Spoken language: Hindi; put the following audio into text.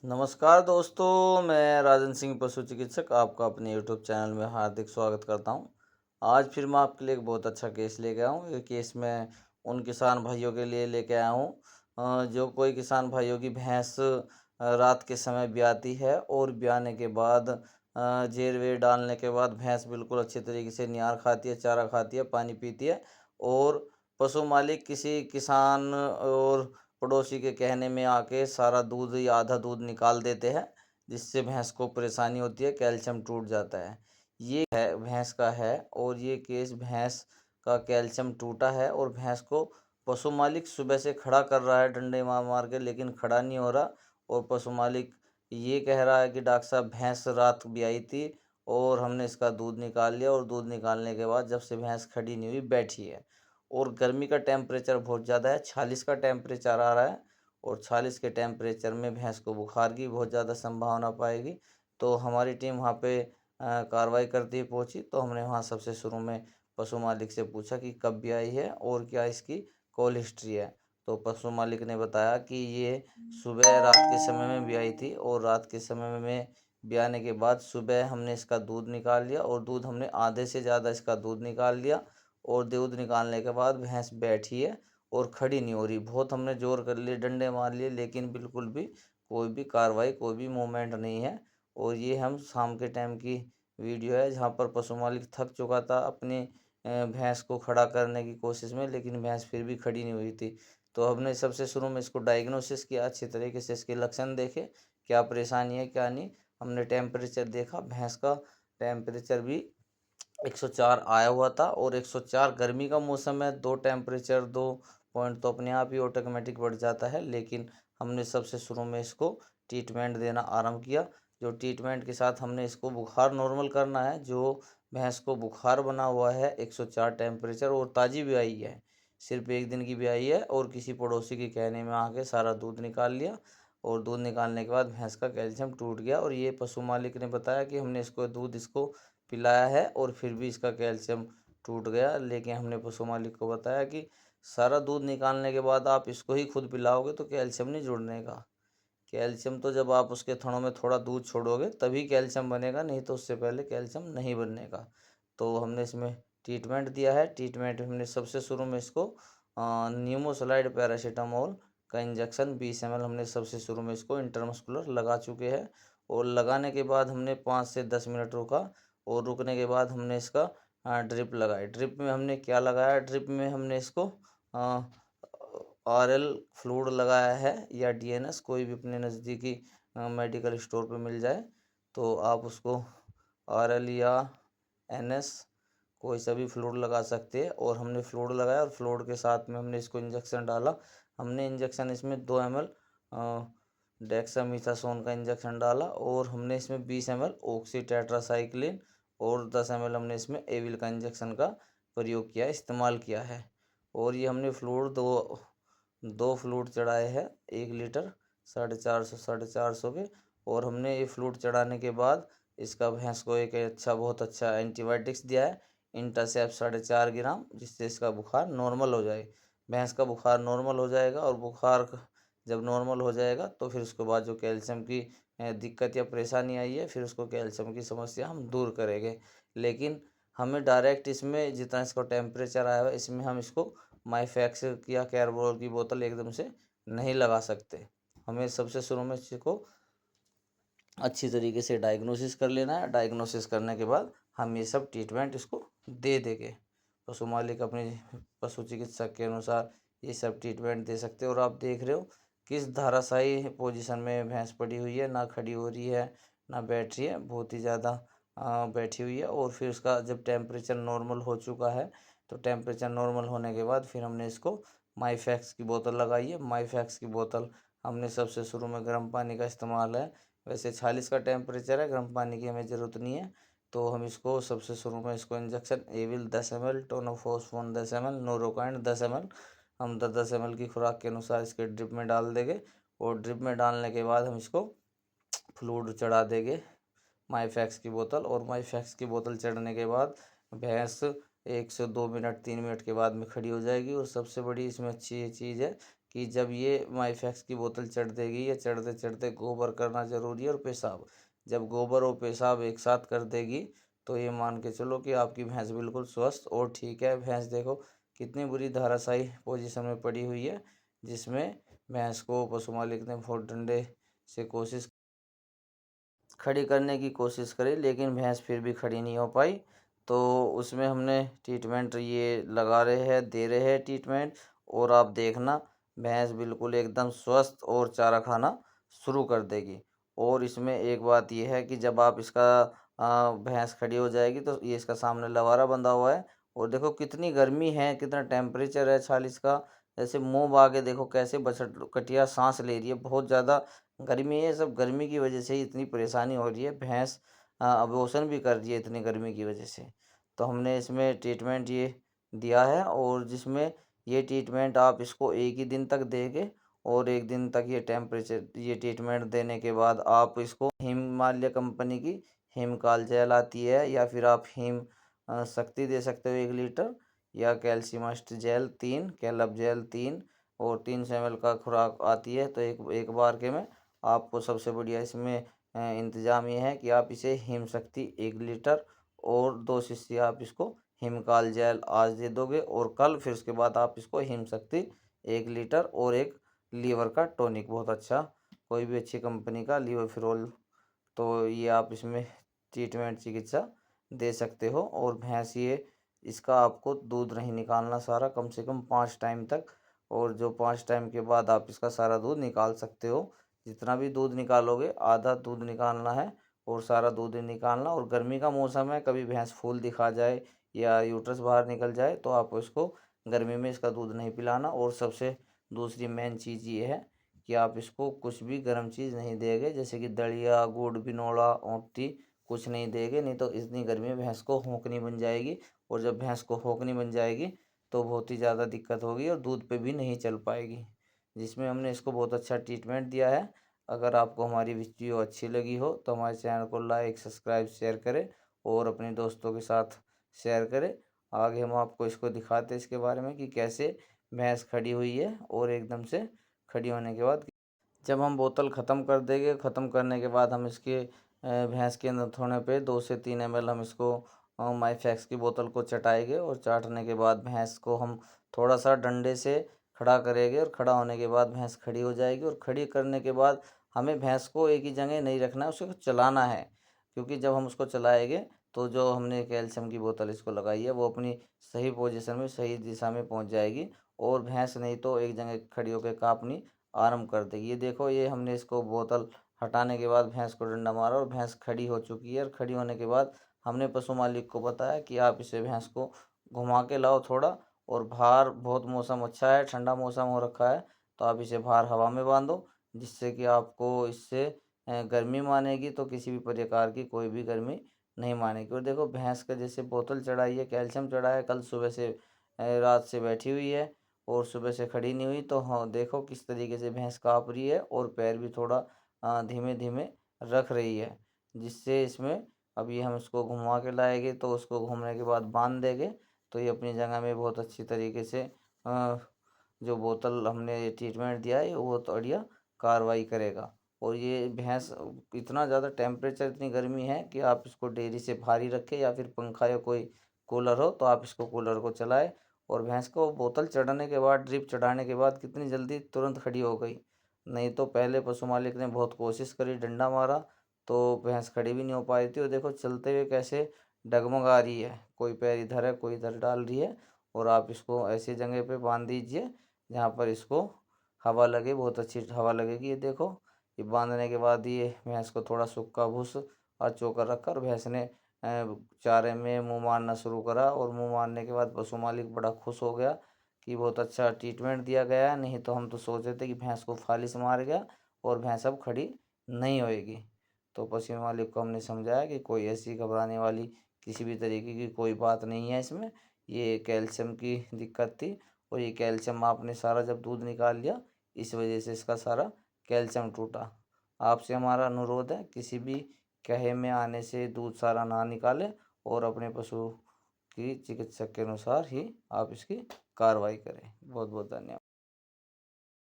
नमस्कार दोस्तों, मैं राजन सिंह पशु चिकित्सक आपका अपने यूट्यूब चैनल में हार्दिक स्वागत करता हूं। आज फिर मैं आपके लिए एक बहुत अच्छा केस लेके आया हूं। ये केस मैं उन किसान भाइयों के लिए लेके आया हूं जो कोई किसान भाइयों की भैंस रात के समय ब्याती है और ब्याने के बाद जेर वेर डालने के बाद भैंस बिल्कुल अच्छे तरीके से नियार खाती है, चारा खाती है, पानी पीती है और पशु मालिक किसी किसान और पड़ोसी के कहने में आके सारा दूध या आधा दूध निकाल देते हैं, जिससे भैंस को परेशानी होती है, कैल्शियम टूट जाता है। ये है भैंस का है और ये केस भैंस का कैल्शियम टूटा है और भैंस को पशु मालिक सुबह से खड़ा कर रहा है डंडे मार मार के, लेकिन खड़ा नहीं हो रहा। और पशु मालिक ये कह रहा है कि डॉक्टर साहब भैंस रात ब्याई थी और हमने इसका दूध निकाल लिया और दूध निकालने के बाद जब से भैंस खड़ी नहीं हुई बैठी है। और गर्मी का टेम्परेचर बहुत ज़्यादा है, 46 का टेम्परेचर आ रहा है और 46 के टेम्परेचर में भैंस को बुखार की बहुत ज़्यादा संभावना पाएगी। तो हमारी टीम वहाँ पे कार्रवाई करती हुई पहुँची। तो हमने वहाँ सबसे शुरू में पशु मालिक से पूछा कि कब ब्याई है और क्या इसकी कॉल हिस्ट्री है। तो पशु मालिक ने बताया कि ये सुबह रात के समय में ब्याई थी और रात के समय में ब्याने के बाद सुबह हमने इसका दूध निकाल लिया और दूध हमने आधे से ज़्यादा इसका दूध निकाल लिया और दूध निकालने के बाद भैंस बैठी है और खड़ी नहीं हो रही। बहुत हमने जोर कर लिए, डंडे मार लिए, लेकिन बिल्कुल भी कोई भी कार्रवाई, कोई भी मूवमेंट नहीं है। और ये हम शाम के टाइम की वीडियो है जहाँ पर पशु मालिक थक चुका था अपनी भैंस को खड़ा करने की कोशिश में, लेकिन भैंस फिर भी खड़ी नहीं हुई थी। तो हमने सबसे शुरू में इसको डायग्नोसिस किया, अच्छी तरीके से इसके लक्षण देखे, क्या परेशानी है क्या नहीं। हमने टेम्परेचर देखा, भैंस का टेम्परेचर भी 104 आया हुआ था और 104 गर्मी का मौसम है, दो टेम्परेचर 2 पॉइंट तो अपने आप ही ऑटोमेटिक बढ़ जाता है। लेकिन हमने सबसे शुरू में इसको ट्रीटमेंट देना आरंभ किया। जो ट्रीटमेंट के साथ हमने इसको बुखार नॉर्मल करना है। जो भैंस को बुखार बना हुआ है 104 टेम्परेचर और ताज़ी भी आई है, सिर्फ एक दिन की भी आई है और किसी पड़ोसी के कहने में आके सारा दूध निकाल लिया और दूध निकालने के बाद भैंस का कैल्शियम टूट गया। और ये पशु मालिक ने बताया कि हमने इसको दूध इसको पिलाया है और फिर भी इसका कैल्शियम टूट गया। लेकिन हमने पशु मालिक को बताया कि सारा दूध निकालने के बाद आप इसको ही खुद पिलाओगे तो कैल्शियम नहीं जुड़ने का। कैल्शियम तो जब आप उसके थनों में थोड़ा दूध छोड़ोगे तभी कैल्शियम बनेगा, नहीं तो उससे पहले कैल्शियम नहीं बनने का। तो हमने इसमें ट्रीटमेंट दिया है। ट्रीटमेंट हमने सबसे शुरू में इसको न्यूमोसलाइड पैरासीटामोल का इंजेक्शन 20 ml हमने सबसे शुरू में इसको इंटरमस्कुलर लगा चुके हैं। और लगाने के बाद हमने 5 से 10 मिनट रुका और रुकने के बाद हमने इसका ड्रिप लगाई। ड्रिप में हमने क्या लगाया, ड्रिप में हमने इसको RL फ्लूइड लगाया है या DNS, कोई भी अपने नज़दीकी मेडिकल स्टोर पे मिल जाए तो आप उसको RL या NS कोई सा भी फ्लूइड लगा सकते हैं। और हमने फ्लूइड लगाया और फ्लूइड के साथ में हमने इसको इंजेक्शन डाला। हमने इंजेक्शन इसमें 2 ml डेक्सामीथासोन का इंजेक्शन डाला और हमने इसमें 20 ml ऑक्सी टेट्रासाइक्लिन और 10 ml हमने इसमें एविल का इंजेक्शन का प्रयोग किया, इस्तेमाल किया है। और ये हमने फ्लूइड दो फ्लूइड चढ़ाए हैं, 1 लीटर 450 के। और हमने ये फ्लूइड चढ़ाने के बाद इसका भैंस को एक बहुत अच्छा एंटीबायोटिक्स दिया है, इंटासेप 4.5 ग्राम, जिससे इसका बुखार नॉर्मल हो जाए। भैंस का बुखार नॉर्मल हो जाएगा और बुखार जब नॉर्मल हो जाएगा तो फिर उसके बाद जो कैल्शियम की दिक्कत या परेशानी आई है, फिर उसको कैल्शियम की समस्या हम दूर करेंगे। लेकिन हमें डायरेक्ट इसमें जितना इसका टेम्परेचर आया हुआ है इसमें हम इसको माइफैक्स या कैरबोल की बोतल एकदम से नहीं लगा सकते। हमें सबसे शुरू में इसको अच्छी तरीके से डायग्नोसिस कर लेना है। डायग्नोसिस करने के बाद हम ये सब ट्रीटमेंट इसको दे देंगे। पशु मालिक अपने पशु चिकित्सक के अनुसार ये सब ट्रीटमेंट दे सकते हैं। और आप देख रहे हो किस धाराशायी पोजीशन में भैंस पड़ी हुई है, ना खड़ी हो रही है ना बैठ रही है, बहुत ही ज़्यादा बैठी हुई है। और फिर उसका जब टेम्परेचर नॉर्मल हो चुका है तो टेम्परेचर नॉर्मल होने के बाद फिर हमने इसको माइफैक्स की बोतल लगाई है। माइफैक्स की बोतल हमने सबसे शुरू में गर्म पानी का इस्तेमाल है, वैसे 46 का टेम्परेचर है, गर्म पानी की हमें ज़रूरत नहीं है। तो हम इसको सबसे शुरू में इसको injection Avil 10 ml, Tonophosphan 10 ml, Norocaine 10 ml हम 10 ml की खुराक के अनुसार इसके ड्रिप में डाल देंगे। और ड्रिप में डालने के बाद हम इसको फ्लूइड चढ़ा देंगे माइफैक्स की बोतल। और माइफैक्स की बोतल चढ़ने के बाद भैंस 1 से 2 मिनट 3 मिनट के बाद में खड़ी हो जाएगी। और सबसे बड़ी इसमें अच्छी ये चीज़ है कि जब ये माइफैक्स की बोतल चढ़ देगी या चढ़ते चढ़ते गोबर करना ज़रूरी है और पेशाब, जब गोबर और पेशाब एक साथ कर देगी तो ये मान के चलो कि आपकी भैंस बिल्कुल स्वस्थ और ठीक है। भैंस देखो कितनी बुरी धराशायी पोजीशन में पड़ी हुई है, जिसमें भैंस को पशु मालिक ने बहुत डंडे से कोशिश खड़ी करने की कोशिश करी, लेकिन भैंस फिर भी खड़ी नहीं हो पाई। तो उसमें हमने ट्रीटमेंट ये लगा रहे हैं, दे रहे हैं ट्रीटमेंट, और आप देखना भैंस बिल्कुल एकदम स्वस्थ और चारा खाना शुरू कर देगी। और इसमें एक बात ये है कि जब आप इसका भैंस खड़ी हो जाएगी तो ये इसका सामने लवारा बंधा हुआ है, और देखो कितनी गर्मी है, कितना टेम्परेचर है 40 का। जैसे मुंह बागे देखो कैसे बछट कटिया सांस ले रही है, बहुत ज़्यादा गर्मी है। सब गर्मी की वजह से ही इतनी परेशानी हो रही है, भैंस अबॉर्शन भी कर रही है इतनी गर्मी की वजह से। तो हमने इसमें ट्रीटमेंट ये दिया है, और जिसमें ये ट्रीटमेंट आप इसको एक ही दिन तक देंगे, और एक दिन तक ये ट्रीटमेंट देने के बाद आप इसको हिमालय कंपनी की हिमकाल जेल आती है, या फिर आप हिम शक्ति दे सकते हो 1 लीटर, या कैल्शियमस्ट जेल 3, कैलब जेल 3, और 300 ml का खुराक आती है। तो एक एक बार के में आपको सबसे बढ़िया इसमें इंतज़ाम ये है कि आप इसे हिम शक्ति 1 लीटर और 2 शीशी आप इसको हिमकाल जेल आज दे दोगे, और कल फिर उसके बाद आप इसको हिम शक्ति 1 लीटर और एक लीवर का टॉनिक, बहुत अच्छा कोई भी अच्छी कंपनी का लीवोफिरोल, तो ये आप इसमें ट्रीटमेंट चिकित्सा दे सकते हो। और भैंस ये इसका आपको दूध नहीं निकालना सारा, कम से कम 5 टाइम तक, और जो 5 टाइम के बाद आप इसका सारा दूध निकाल सकते हो। जितना भी दूध निकालोगे आधा दूध निकालना है, और सारा दूध नहीं निकालना। और गर्मी का मौसम है, कभी भैंस फूल दिखा जाए या यूट्रस बाहर निकल जाए तो आप इसको गर्मी में इसका दूध नहीं पिलाना। और सबसे दूसरी मेन चीज़ ये है कि आप इसको कुछ भी गर्म चीज़ नहीं देंगे, जैसे कि दलिया, गुड़, बिनोला, औंठी कुछ नहीं देंगे, नहीं तो इतनी गर्मी में भैंस को होंकनी बन जाएगी, और जब भैंस को होंकनी बन जाएगी तो बहुत ही ज़्यादा दिक्कत होगी और दूध पे भी नहीं चल पाएगी। जिसमें हमने इसको बहुत अच्छा ट्रीटमेंट दिया है। अगर आपको हमारी वीडियो अच्छी लगी हो तो हमारे चैनल को लाइक, सब्सक्राइब, शेयर करें, और अपने दोस्तों के साथ शेयर करें। आगे हम आपको इसको दिखाते हैं इसके बारे में कि कैसे भैंस खड़ी हुई है, और एकदम से खड़ी होने के बाद जब हम बोतल ख़त्म कर देंगे, ख़त्म करने के बाद हम इसके भैंस के नथुने पे 2 से 3 ml हम इसको माइफैक्स की बोतल को चटाएंगे, और चाटने के बाद भैंस को हम थोड़ा सा डंडे से खड़ा करेंगे, और खड़ा होने के बाद भैंस खड़ी हो जाएगी। और खड़ी करने के बाद हमें भैंस को एक ही जगह नहीं रखना है, उसको चलाना है, क्योंकि जब हम उसको चलाएंगे तो जो हमने कैल्शियम की बोतल इसको लगाई है वो अपनी सही पोजीशन में, सही दिशा में पहुंच जाएगी, और भैंस नहीं तो एक जगह खड़ी होकर काँपनी आरंभ कर देगी। ये देखो, ये हमने इसको बोतल हटाने के बाद भैंस को डंडा मारा और भैंस खड़ी हो चुकी है। और खड़ी होने के बाद हमने पशु मालिक को बताया कि आप इसे भैंस को घुमा के लाओ थोड़ा, और बाहर बहुत मौसम अच्छा है, ठंडा मौसम हो रखा है, तो आप इसे बाहर हवा में बांधो, जिससे कि आपको इससे गर्मी मानेगी, तो किसी भी प्रकार की कोई भी गर्मी नहीं मानेगी। और देखो भैंस का जैसे बोतल चढ़ाई है, कैल्शियम चढ़ा है, कल सुबह से रात से बैठी हुई है, और सुबह से खड़ी नहीं हुई। तो हाँ देखो किस तरीके से भैंस काँप रही है, और पैर भी थोड़ा धीमे धीमे रख रही है, जिससे इसमें अभी हम इसको घुमा के लाएंगे, तो उसको घूमने के बाद बांध देंगे, तो ये अपनी जगह में बहुत अच्छी तरीके से जो बोतल हमने ये ट्रीटमेंट दिया है वो तो बढ़िया कार्रवाई करेगा। और ये भैंस इतना ज़्यादा टेम्परेचर, इतनी गर्मी है कि आप इसको डेयरी से बाहर ही रखें, या फिर पंखा या कोई कूलर हो तो आप इसको कूलर को चलाएं। और भैंस को बोतल चढ़ाने के बाद, ड्रिप चढ़ाने के बाद कितनी जल्दी तुरंत खड़ी हो गई, नहीं तो पहले पशु मालिक ने बहुत कोशिश करी, डंडा मारा, तो भैंस खड़ी भी नहीं हो पा रही थी। और देखो चलते हुए कैसे डगमगा रही है, कोई पैर इधर है कोई इधर डाल रही है। और आप इसको ऐसी जगह पे बांध दीजिए जहाँ पर इसको हवा लगे, बहुत अच्छी हवा लगेगी। ये देखो, ये बांधने के बाद ये भैंस को थोड़ा सूखा भूस और चोकर रखा, और भैंस ने चारे में मुंह मारना शुरू करा। और मुंह मारने के बाद पशु मालिक बड़ा खुश हो गया कि बहुत अच्छा ट्रीटमेंट दिया गया है, नहीं तो हम तो सोच रहे थे कि भैंस को फालिस मार गया और भैंस अब खड़ी नहीं होएगी। तो पशु मालिक को हमने समझाया कि कोई ऐसी घबराने वाली किसी भी तरीके की कोई बात नहीं है इसमें, ये कैल्शियम की दिक्कत थी, और ये कैल्शियम आपने सारा जब दूध निकाल लिया इस वजह से इसका सारा कैल्शियम टूटा। आपसे हमारा अनुरोध है, किसी भी कहे में आने से दूध सारा ना निकालें, और अपने पशु की चिकित्सक के अनुसार ही आप इसकी कार्रवाई करें। बहुत बहुत धन्यवाद।